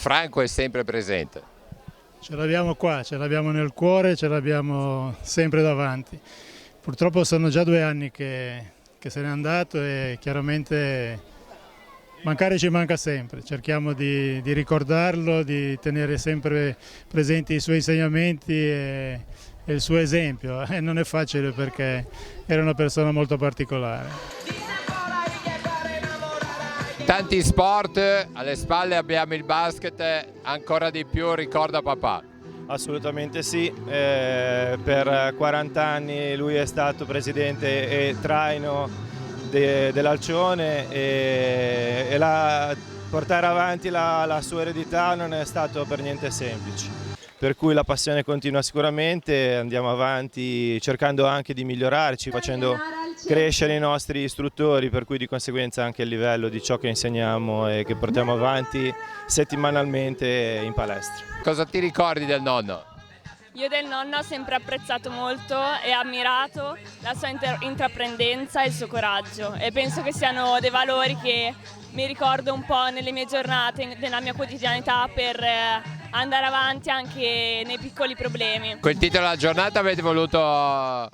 Franco è sempre presente. Ce l'abbiamo qua, ce l'abbiamo nel cuore, ce l'abbiamo sempre davanti. Purtroppo sono già 2 anni che se n'è andato e chiaramente mancare ci manca sempre. Cerchiamo di ricordarlo, di tenere sempre presenti i suoi insegnamenti e il suo esempio. E non è facile perché era una persona molto particolare. Tanti sport, alle spalle abbiamo il basket, ancora di più ricorda papà. Assolutamente sì, per 40 anni lui è stato presidente e traino dell'Alcione e portare avanti la sua eredità non è stato per niente semplice. Per cui la passione continua sicuramente, andiamo avanti cercando anche di migliorarci, facendo crescere i nostri istruttori, per cui di conseguenza anche il livello di ciò che insegniamo e che portiamo avanti settimanalmente in palestra. Cosa ti ricordi del nonno? Io del nonno ho sempre apprezzato molto e ammirato la sua intraprendenza e il suo coraggio e penso che siano dei valori che mi ricordo un po' nelle mie giornate, nella mia quotidianità per andare avanti anche nei piccoli problemi. Col titolo della giornata avete voluto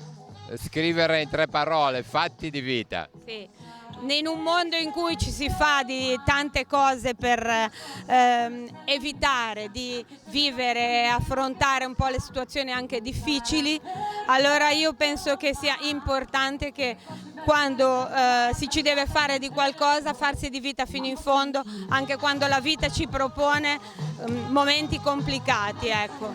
scrivere in 3 parole, fatti di vita. Sì. In un mondo in cui ci si fa di tante cose per evitare di vivere e affrontare un po' le situazioni anche difficili, allora io penso che sia importante che quando si ci deve fare di qualcosa, farsi di vita fino in fondo, anche quando la vita ci propone momenti complicati, ecco.